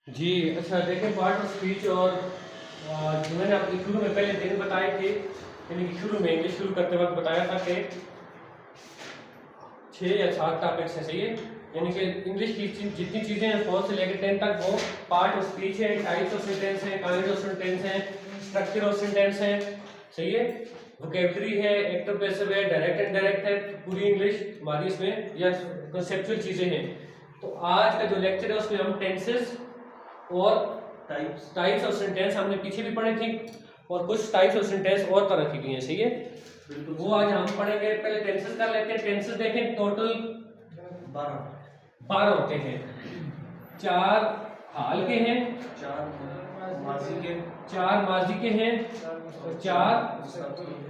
जी, अच्छा देखें part of speech और जो मैंने आपको शुरू में पहले दिन बताए थे, यानी कि शुरू में इंग्लिश शुरू करते वक्त बताया था कि 6 या 7 टॉपिक्स हैं, सही है। यानी कि इंग्लिश की जितनी चीज़ें हैं 4 से लेकर 10 तक वो पार्ट ऑफ स्पीच है, टाइप्स ऑफ सेंटेंस है, काइंड ऑफ सेंटेंस है, स्ट्रक्चर ऑफ सेंटेंस है, सही है। वोकैबुलरी है, एक्टिव पैसिव है, डायरेक्ट इनडायरेक्ट है, पूरी इंग्लिश हमारी इसमें या कंसेप्चुअल चीज़ें हैं। तो आज का जो लेक्चर है उसमें हम टेंसेस और टाइप्स ऑफ सेंटेंस हमने पीछे भी पढ़े थे और कुछ टाइप्स ऑफ सेंटेंस और तरह की भी हैं, सही है। वो आज हम पढ़ेंगे। पहले टेंसेस कर लेते हैं। टेंसेस देखें, टोटल 12 होते हैं। 4 हाल के हैं, 4 माजी के हैं और 4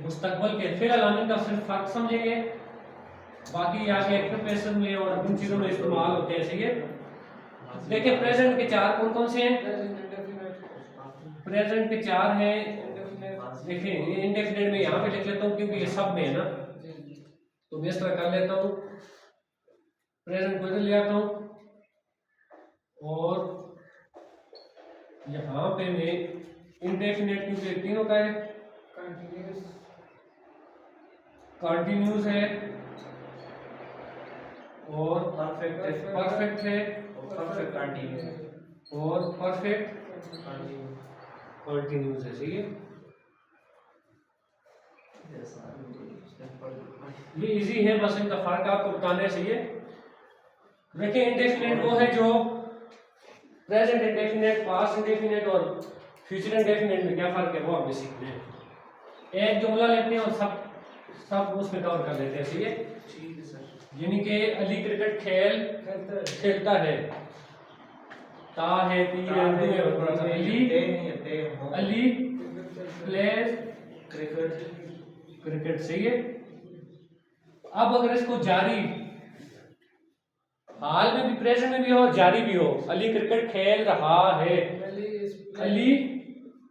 मुस्तकबल के। फिर अलामिन का सिर्फ फर्क समझेंगे, बाकी आगे एक्टिव पैसिव में और उन चीजों में इस्तेमाल होते हैं, सही है। देखिए प्रेजेंट के 4 कौन कौन से हैं। प्रेजेंट के 4 हैं, देखिए इंडेफिनिट में यहाँ पे लिख लेता हूँ क्योंकि ये सब में है ना, तो मैं इस तरह कर लेता हूँ। प्रेजेंट को इधर ले आता हूँ और यहाँ पे मैं इंडेफिनिट क्योंकि तीनों का है, कंटिन्यूस है और परफेक्ट है और परफेक्ट कंटिन्यूस है, सही है। ये इजी है, बस इनका फर्क आपको बताना है, सही है। देखिए इंडेफिनिट वो है जो प्रेजेंट इंडेफिनिट, पास्ट इंडेफिनिट और फ्यूचर इंडेफिनिट में क्या फर्क है वो हमें सीखना है। एक जुमला लेते हैं और सब उसमें कवर कर लेते हैं, सही है। ठीक है सर। यानी कि अली क्रिकेट खेलता है, ता है, पी है, अली प्लेज क्रिकेट, सही है। अब अगर इसको जारी हाल में भी, प्रेजेंट में भी हो, जारी भी हो, अली क्रिकेट खेल रहा है, अली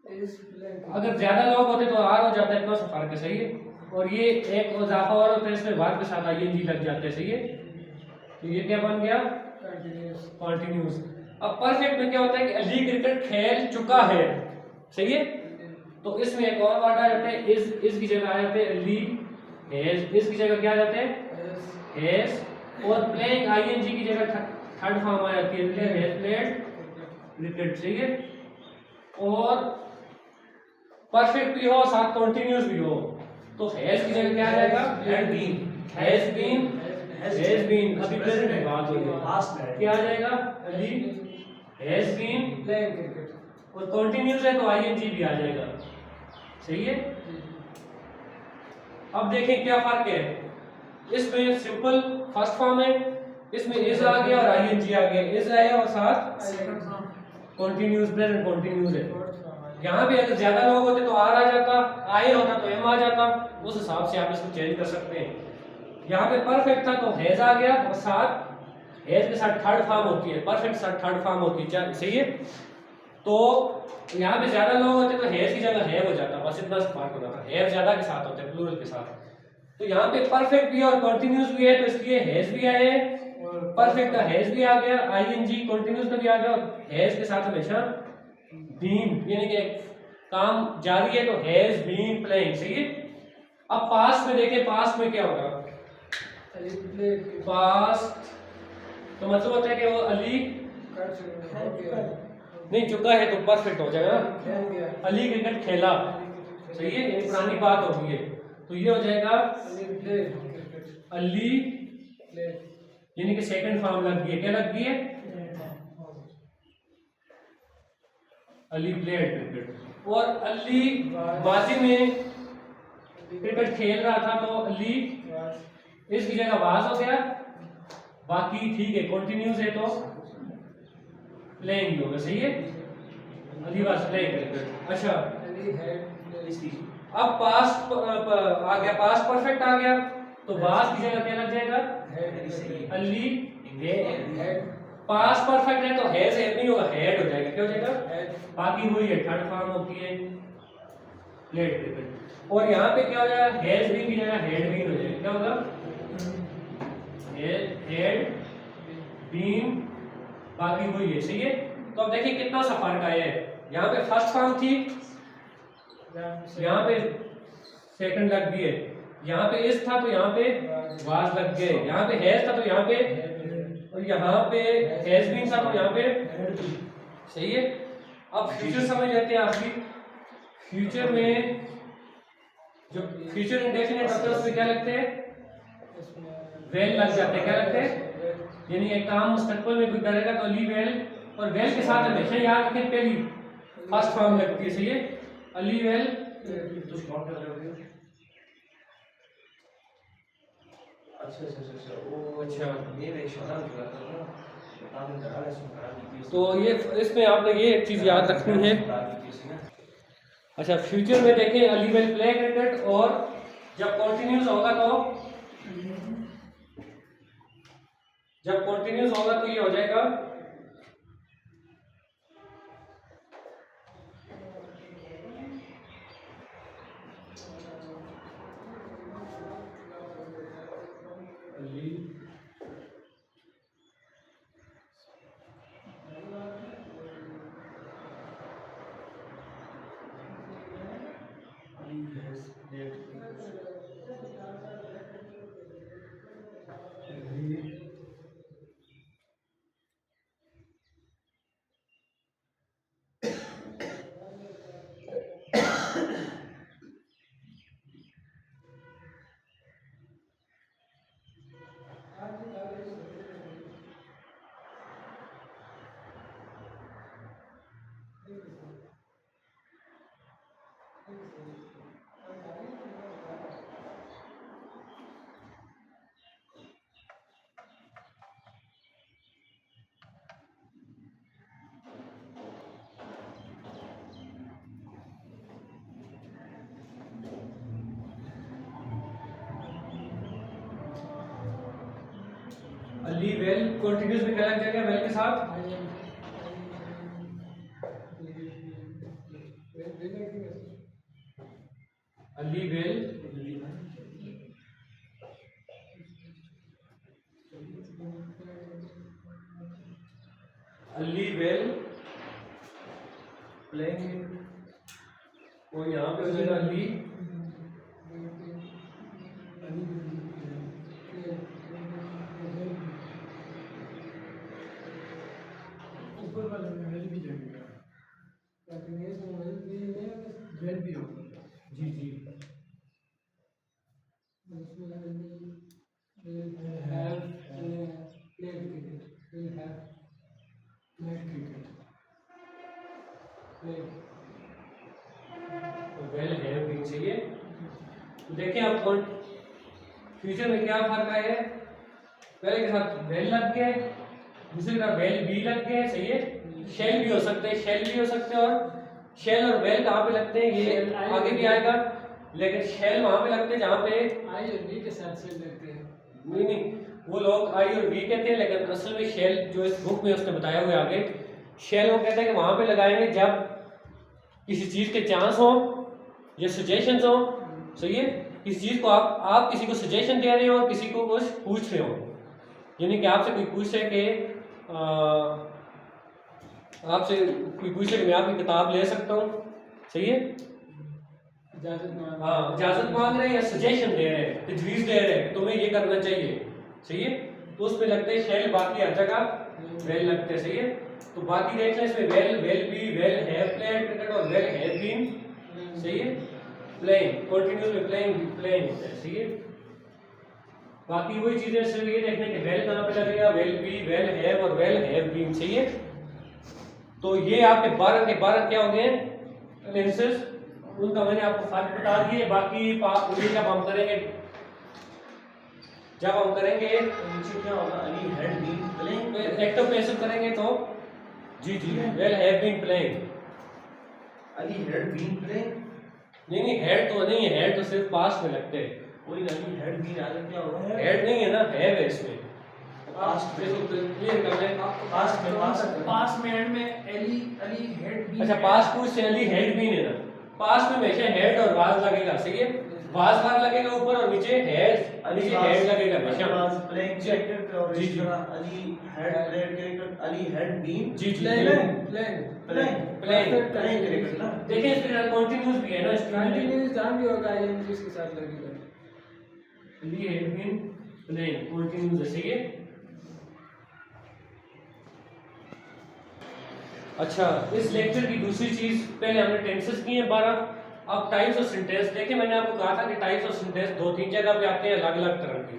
अगर ज्यादा लोग होते तो आर हो जाता है, इतना सा फर्क है, सही है। और ये एक इजाफा और होता है, इसमें वर्ब के साथ आईएनजी लग जाते हैं, सही है। तो ये क्या बन गया, कंटिन्यूस। अब परफेक्ट में क्या होता है कि अली क्रिकेट खेल चुका है, सही है। तो इसमें एक और वर्ड आ जाते हैं, इस की जगह आ जाते हैं अली हैज, इसकी जगह क्या आ जाते हैं हैज, और प्लेइंग आईएनजी की जगह थर्ड फॉर्म आ जाती है प्लेयर हैज प्लेड क्रिकेट, सही है। और परफेक्ट भी हो साथ कंटिन्यूस भी हो तो हैज की जगह क्या आ जाएगा, हैज बीन अभी प्रेजेंट में बात हो रही है, पास्ट में क्या आ जाएगा, Ali has been playing cricket, और कंटिन्यूस है तो आईएनजी भी आ जाएगा, सही है। अब देखें क्या फर्क है, इसमें सिंपल फर्स्ट फॉर्म है, इसमें इज आ गया और आईएनजी आ गया, इज आया और साथ कंटिन्यूस, प्रेजेंट कंटिन्यूस है। यहाँ पे अगर ज्यादा लोग होते तो आर आ जाता, आए होता तो एम आ जाता, उस हिसाब से आप इसको चेंज कर सकते हैं। यहाँ पे परफेक्ट था तो हैज आ गया और साथ हैज के साथ थर्ड फॉर्म होती है, परफेक्ट साथ थर्ड फॉर्म होती है, सही है। तो यहाँ पे ज्यादा लोग होते तो हैज की जगह हैव हो जाता, बस इतना सा फर्क होता था, हैव ज्यादा के साथ होता है, प्लूरल के साथ। तो यहाँ पे परफेक्ट भी और कंटिन्यूस भी है तो इसलिए हैज भी आए, परफेक्ट का हैज भी आ गया, आईएनजी कंटिन्यूस का भी आ गया, और हैज के साथ हमेशा बीन, यानी कि काम जारी है तो हैज बीन प्लेइंग, सही है। अब पास्ट में देखें, पास्ट में क्या होगा, पास्ट तो मतलब होता है कि वो अली नहीं चुका है तो परफेक्ट हो जाएगा, अली क्रिकेट खेला, सही है, ये पुरानी बात होगी है, तो ये हो जाएगा अली, यानी कि सेकंड फॉर्म लग गई है, क्या लग गई है, अली प्लेड क्रिकेट। और अली माजी में क्रिकेट खेल रहा था तो अली इसकी जगह वाज हो गया, बाकी ठीक है, कंटिन्यूस है तो प्लेइंग होगा, सही है, अली वाज प्लेइंग क्रिकेट। अच्छा अब पास्ट आ गया, पास्ट परफेक्ट आ गया तो वाज की जगह क्या लग जाएगा, अली पास्ट परफेक्ट है तो हैज नहीं होगा, हैड हो जाएगा, क्या हो जाएगा, बाकी वही है, थर्ड फॉर्म होती है प्लेड क्रिकेट। और यहाँ पे क्या हो जाएगा, हैज बीन की जगह हैड बीन हो जाएगा, क्या होगा, हैड बीन, बाकी वही है, सही है। तो अब देखिए कितना सा फर्क आया है। यहाँ पे फर्स्ट फॉर्म थी, यहाँ पे सेकंड लग गई है, यहाँ पे इस था तो यहाँ पे वाज लग गए, यहाँ पे हैज था तो यहाँ पे, और यहाँ पे हैज बीन था तो यहाँ पे, सही है। अब फ्यूचर समझ लेते हैं आप भी। फ्यूचर में जो फ्यूचर इंडेफिनिट होता है उसमें क्या लगते हैं, वेल लग जाते हैं। क्या लगते हैं, यानी एक काम मुस्तकबिल में कोई करेगा तो अली वेल, और वेल के साथ हमेशा याद रखें पहली फर्स्ट फॉर्म लगती है, सही है। अली वेल तो शॉर्ट कर रहे हो। अच्छा वो अच्छा ये इशारा कर रहा था। तो ये इसमें आपने ये एक चीज याद रखनी है। अच्छा फ्यूचर में देखें अली विल प्ले क्रिकेट, और जब कंटिन्यूस होगा तो ये हो जाएगा अली अली वेल कंटिन्यूस में क्या लग जाएगा वेल के साथ, Ali well Ali while playing, और यहाँ पे हो जाएगा अली ऊपर वाले में वेल भी लगेगा, वेल भी होगा। जी जी वेल हैव बीन चाहिए। देखिए अब फ्यूचर में क्या फर्क आया है, पहले के साथ वेल लग गए, दूसरे का वेल बी लग गए, सही है। शेल भी हो सकते हैं, शेल भी हो सकते हैं, और शेल और वेल कहाँ पे लगते हैं ये आगे भी आएगा, लेकिन शेल वहां पे लगते हैं जहाँ पे आई और वी के साथ शेल लगते हैं। नहीं वो लोग आई और वी कहते हैं, लेकिन असल में शेल जो इस बुक में उसने बताया हुआ है आगे, शेल वो कहते हैं कि वहां पे लगाएंगे जब किसी चीज के चांस हो या सजेशंस हो, सही है। किसी चीज को आप किसी को सजेशन दे रहे हो और किसी को कुछ पूछ रहे हो, यानी कि आपसे कोई पूछे कि मैं आपकी किताब ले सकता हूँ, सही है। इजाजत मांग रहे हैं या सजेशन दे रहे हैं, तजवीज दे रहे हैं तुम्हें ये करना चाहिए, सही है। तो उसमें लगते हैं शेल, बाकी हर जगह वेल लगते हैं, सही है। तो बाकी देख लें इसमें we'll, we'll be, we'll have played cricket और वेल हैव बीन, सही है। प्लेइंग कंटिन्यूस में प्लेइंग होता है, सही है। बाकी वही चीजें सिर्फ ये देखने के वेल कहाँ पे लगेगा, वेल बी, वेल हैव और वेल हैव बीन, सही है। तो ये आपके 12 के 12 क्या हो गए टेंसेस, उनका मैंने आपको फर्क बता दिए। बाकी जब हम करेंगे नीचे क्या होगा, Ali had been playing, active passive करेंगे तो जी will have been playing, Ali had been playing. नहीं हेड तो नहीं है, हेड तो सिर्फ पास्ट में लगते हैं, कोई नहीं। हेड बीन आगे क्या होगा, हेड नहीं है ना, हैव है इसमें। पास्ट में क्लियर कर लें, पास्ट में एंड में अली हेड बीन। अच्छा पास्ट पूछ से अली हेड बीन है ना, पास्ट में हमेशा हेड और वाज लगेगा, सही है। वाज वार लगेगा ऊपर और नीचे हेड लगेगा हमेशा। प्लेइंग कैरेक्टर पे और इस तरह Ali had played character, Ali had been जी प्लेइंग कैरेक्टर ना। देखिए इस पे कंटीन्यूअस भी है ना, कंटिन्यूअस जहां भी होगा आईएनजी इसके साथ लगेगा। Ali had been playing continuous जैसे ये। अच्छा, इस लेक्चर की दूसरी चीज, पहले हमने टेंसेस किए हैं 12, अब टाइप्स ऑफ सेंटेंस। देखिए मैंने आपको कहा था कि टाइप्स ऑफ सेंटेंस दो तीन जगह पे आते हैं अलग अलग तरह के।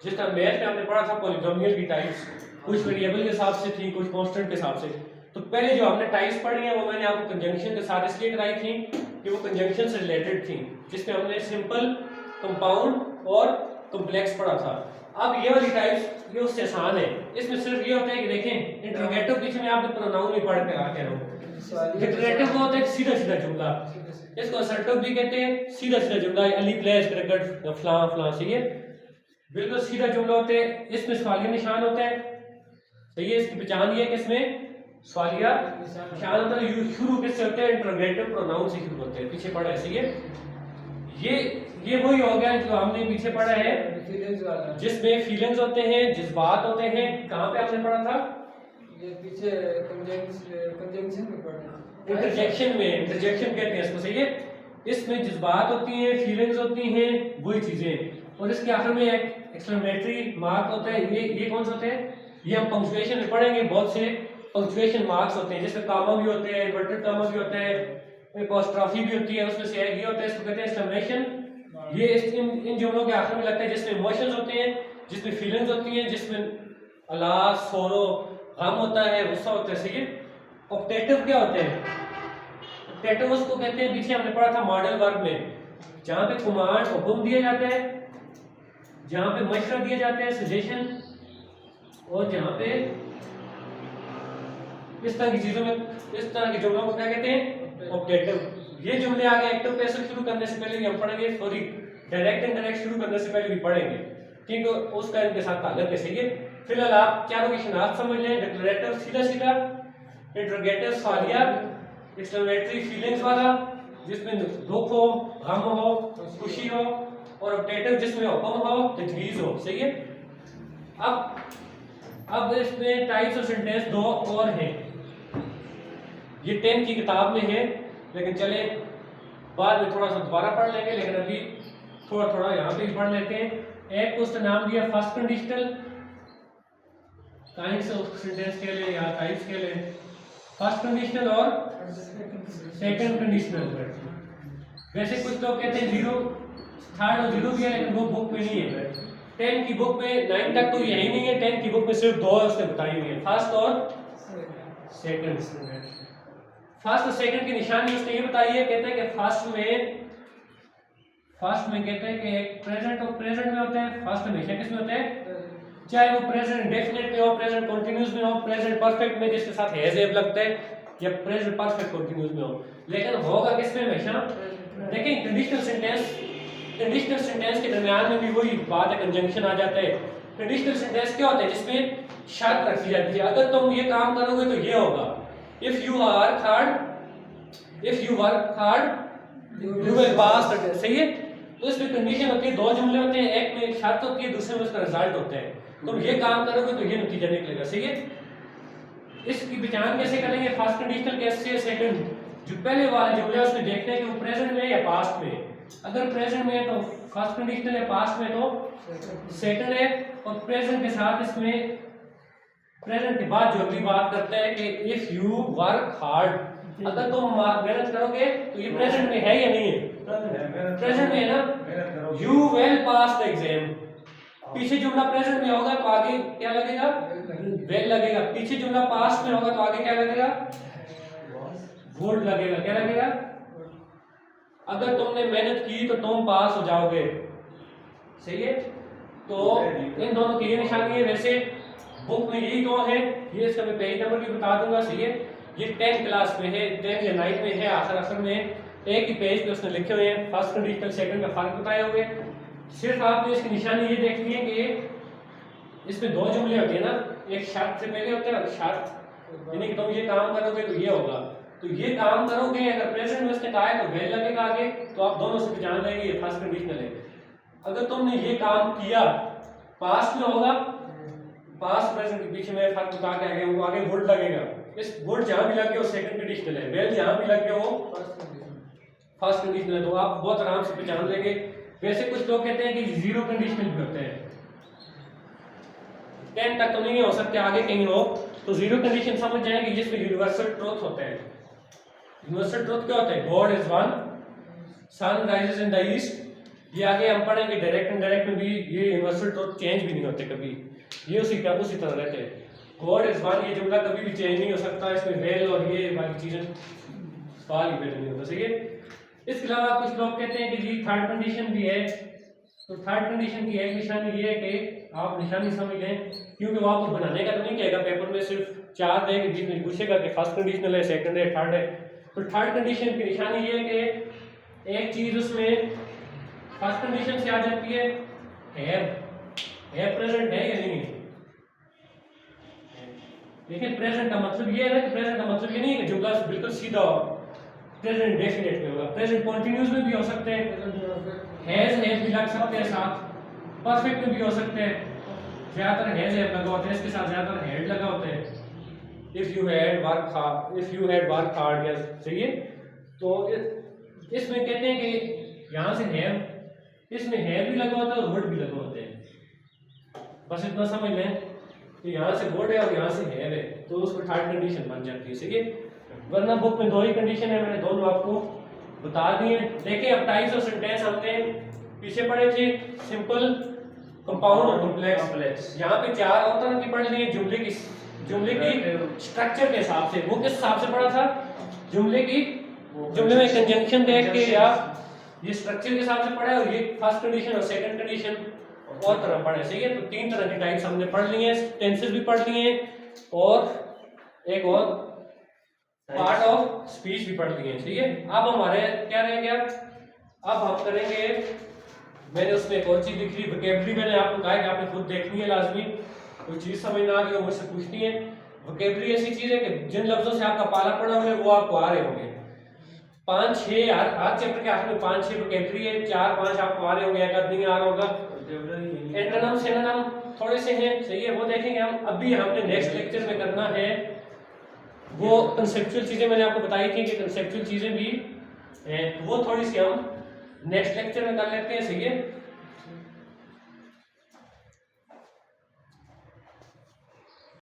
जिस तरह मैथ में हमने पढ़ा था पॉलीनोमियल की टाइप्स, कुछ वेरिएबल के हिसाब से थी, कुछ कांस्टेंट के हिसाब से। तो पहले जो हमने टाइप्स पढ़ी हैं वो मैंने आपको कंजंक्शन के साथ इसलिए कराई थी कि वो कंजंक्शन से रिलेटेड थी, जिसमें हमने सिंपल, कंपाउंड और कॉम्प्लेक्स पढ़ा था। अब ये वाली टाइप्स ये उससे आसान है। इसमें सिर्फ ये होता है कि देखें इंटरोगेटिव पीछे में आपने प्रोनाउन नहीं पढ़ के आके रहो। डिक्लेरेटिव को होता है सीधा सीधा जुमला, इसको असर्टिव भी कहते हैं, सीधा सीधा जुमला, अली प्लेज क्रिकेट फलां फलां, सही है, बिल्कुल सीधा जुमला होते हैं। इसमें सवालिया निशान होता है, सही है, इसकी पहचान ये है कि इसमें सवालिया निशान होता है। शुरू किससे होते हैं? इंटरोगेटिव प्रोनाउन से शुरू होते हैं, पीछे पढ़ा है, सही है। ये वही हो गया जो हमने पीछे पढ़ा है जिसमें फीलिंग्स होते हैं, जज्बात होते हैं। कहाँ पे आपने पढ़ा था? ये पीछे कंजंक्शन में पढ़ा, इंटरजेक्शन कहते हैं इसको, सही है। इसमें जज्बात होती हैं, फीलिंग्स होती हैं, वही चीजें, और इसके आखिर में एक एक्सक्लेमेटरी मार्क होता है। ये कौन सा होते हैं? ये हम पंक्चुएशन में पढ़ेंगे, बहुत से पंक्चुएशन मार्क्स होते हैं, जिसमें कामा भी होते हैं, इन्वर्टेड कामा भी होता है, एपोस्ट्रोफी भी होती है, उसमें से एक ये होता है, इसको कहते हैं एक्सक्लेमेशन। ये इन जुमलों के आखिर में लगता है, जिसमें इमोशंस होते हैं, जिसमें फीलिंग्स होती हैं, जिसमें अलास, सोरो, गम होता है, गुस्सा होता है, सही है। ऑक्टेटिव क्या होते हैं? ऑक्टेटिव उसको कहते हैं, पीछे हमने पढ़ा था मॉडल वर्ब में, जहां पे कमांड हुक्म दिए जाते हैं, जहां पे मशवरा दिए जाते हैं, सजेशन, और जहां पे इस तरह की चीजों में, इस तरह के जुमलों को क्या कहते हैं? ऑक्टेटिव। ये जुमले आगे एक्टिव पैसिव शुरू करने से पहले भी हम पढ़ेंगे, सॉरी डायरेक्ट इनडायरेक्ट शुरू करने से पहले भी पढ़ेंगे, क्योंकि उसका इनके साथ ताल्लुक है, सही है। फिलहाल आप चारों की शिनाख्त समझ लें। डिक्लेरेटिव सीधा सीधा, इंटरोगेटिव सवालिया, एक्सक्लेमेटरी फीलिंग्स वाला जिसमें दुख हो, गम हो, खुशी हो, और ऑक्टेटिव जिसमें हुक्म हो, तजवीज हो, सही है। अब इसमें टाइप्स ऑफ सेंटेंस दो और हैं, ये 10 की किताब में है, लेकिन चले बाद में थोड़ा सा दोबारा पढ़ लेंगे, लेकिन अभी थोड़ा थोड़ा यहाँ पे भी पढ़ लेते हैं। एक को उसका नाम दिया first conditional, kinds of sentence के लिए या टाइप्स के लिए फर्स्ट कंडीशनल और सेकंड कंडीशनल। वैसे कुछ लोग कहते हैं 0, थर्ड और 0 भी है, लेकिन वो बुक में नहीं है। 10 की बुक में 9 तक तो यही नहीं है, 10 की बुक में सिर्फ 2 है, उसने बताई हुई है, फर्स्ट और सेकंड। फर्स्ट और सेकंड की निशानी उसने ये बताई है, कहते हैं कि फर्स्ट में कहते हैं कि प्रेजेंट और प्रेजेंट में होता है। फर्स्ट हमेशा किस में होता है? चाहे वो प्रेजेंट इंडेफिनिट में हो, प्रेजेंट कंटीन्यूअस में हो, प्रेजेंट परफेक्ट में जिसके साथ हैज एब लगता है, या प्रेजेंट परफेक्ट कंटीन्यूअस में हो, लेकिन होगा किस में? हमेशा। देखिए कंडीशनल सेंटेंस के दरमियान में भी वही बात है, कंजंक्शन आ जाता है। कंडीशनल सेंटेंस क्या होता है? जिसमें शर्त रखी जाती है, अगर तुम ये काम करोगे तो ये होगा। If you work hard, you will pass the test, सही है। तो इसमें कंडीशन होती है, दो जुमले होते हैं, एक में शर्त होती है, दूसरे में उसका रिजल्ट होता है। तुम ये काम करोगे तो ये नतीजा निकलेगा, सही है। इसकी पहचान कैसे करेंगे? फर्स्ट कंडीशनल कैसे, सेकंड जो पहले वाला जुमला उसमें देखते हैं कि वो प्रेजेंट में है या पास्ट में है। अगर प्रेजेंट में है तो फर्स्ट कंडीशनल है, पास्ट में तो सेकंड है। और प्रेजेंट के साथ इसमें प्रेजेंट के बाद जो अगली बात करते हैं कि इफ यू वर्क हार्ड, अगर तुम मेहनत करोगे तो ये प्रेजेंट में है या नहीं है? प्रेजेंट में है ना। You will pass the exam, पीछे जुमला प्रेजेंट में होगा तो आगे क्या लगेगा? विल लगेगा। पीछे जुमला पास्ट में होगा तो आगे क्या लगेगा? वुड लगेगा। क्या लगेगा? अगर तुमने मेहनत की तो तुम पास हो जाओगे, सही है। तो इन दोनों की ये निशानी है। वैसे बुक में यही दो है, ये इसका मैं पेज नंबर भी बता दूंगा, सही है। ये 10 क्लास में है, 10 या 9 में है, आखिर में एक ही पेज पे उसने लिखे हुए हैं, फर्स्ट कंडीशनल सेकंड का फर्क बताए हुए। सिर्फ आपने इसकी निशानी ये देखनी है कि इसमें दो जुमले होते हैं ना, एक शर्त से पहले होता है और शर्त, यानी कि तुम ये काम करोगे तो ये होगा। तो ये काम करोगे, अगर प्रेजेंट में उसने कहा है तो वेल लगेगा आगे, तो आप दोनों से पहचान लेंगे ये फर्स्ट कंडीशनल है। अगर तुमने ये काम किया पास्ट में होगा, पास्ट प्रेजेंट के पीछे में फर्क बता के आगे वो आगे वुड लगेगा, इस वुड जहां भी लग गया वो सेकंड कंडीशनल है, वेल जहां भी लग गया वो फर्स्ट कंडीशनल है। तो आप बहुत आराम से पहचान लेंगे। वैसे कुछ लोग कहते हैं कि जीरो कंडीशनल भी होते हैं, 10 तक तो नहीं हो सकते, आगे कहीं हो तो जीरो कंडीशन समझ जाएंगे, जिसमें यूनिवर्सल ट्रूथ होते हैं। यूनिवर्सल ट्रूथ क्या होता है? God is one, sun rises in the east. ये आगे हम पढ़ेंगे डायरेक्ट इनडायरेक्ट में भी ये यूनिवर्सल ट्रूथ चेंज भी नहीं होते कभी, ये उसी तरह रहते हैं। गॉड इज वन, ये जुमला कभी भी चेंज नहीं हो सकता, इसमें वेल और ये बाकी चीजें सवाल ही पैदा नहीं होता। सही है। इसके अलावा कुछ लोग कहते हैं कि जी थर्ड कंडीशन भी है, तो थर्ड कंडीशन की एक निशानी ये है कि आप निशानी समझ लें, क्योंकि वो आपको बनाने का तो नहीं कहेगा पेपर में, सिर्फ 4 देगा, बीच में पूछेगा कि फर्स्ट कंडीशनल है, सेकंड है, थर्ड है। तो थर्ड कंडीशन की निशानी ये है कि एक चीज उसमें फर्स्ट कंडीशन से आ जाती है, प्रेजेंट है या नहीं है। देखिए प्रेजेंट का मतलब ये है ना कि प्रेजेंट का मतलब ये नहीं है कि जुमला बिल्कुल सीधा प्रेजेंट डेफिनेट में होगा, प्रेजेंट कंटीन्यूअस में भी हो सकते हैं, हैज भी लग सकते हैं साथ, परफेक्ट में भी हो सकते हैं, ज्यादातर हैज लगा होता है, इसके साथ ज्यादातर हैड लगा होता है। If you had work hard, yes सही है। तो इसमें कहते हैं कि यहाँ से हैव, इसमें हैव भी लगा होता है और वुड भी लगा होते हैं, बस इतना समझ लें कि यहाँ से वुड है और यहाँ से हैव है, तो उसको थर्ड कंडीशन बन जाती है। सही है। वरना बुक में 2 ही कंडीशन है, मैंने दोनों आपको बता दिए। देखिए अब टाइप्स ऑफ सेंटेंस हमने पीछे पढ़े थे, सिंपल, कंपाउंड और कॉम्प्लेक्स। यहाँ पे 4 और तरह की पढ़ लिए जुमले की स्ट्रक्चर के हिसाब से। वो किस हिसाब से पढ़ा था? जुमले में कंजंक्शन देख के या ये स्ट्रक्चर के हिसाब से पढ़ा, और ये फर्स्ट कंडीशन और सेकंड कंडीशन और तरह पढ़े। सही है। तो 3 तरह की टाइप्स हमने पढ़ लिए हैं, टेंसेस भी पढ़ लिए हैं और एक और पार्ट ऑफ स्पीच भी पढ़ लिए हैं। ठीक है। अब हमारे क्या रह गया, अब हम करेंगे, मैंने उसमें एक और चीज लिखी, वोकैबुलरी। मैंने आपको कहा कि आपने खुद देखनी है लाजमी, कोई चीज समझ ना आ गई हो मुझसे पूछनी है। वोकैबुलरी ऐसी चीज है कि जिन लफ्जों से आपका पाला पड़ा हुआ है वो आपको आ रहे होंगे। 5-6 हर चैप्टर के आखिर में 5-6 वोकैबुलरी है, 4-5 आपको आ रहे होंगे, एक आध नहीं आ रहा होगा। एंटोनिम सिनोनिम थोड़े से हैं। सही है, वो देखेंगे हम। अभी हमने नेक्स्ट लेक्चर में करना है वो कंसेप्चुअल चीजें। मैंने आपको बताई थी कि कंसेप्चुअल चीजें भी हैं, वो थोड़ी सी हम नेक्स्ट लेक्चर में कर लेते हैं। सही है।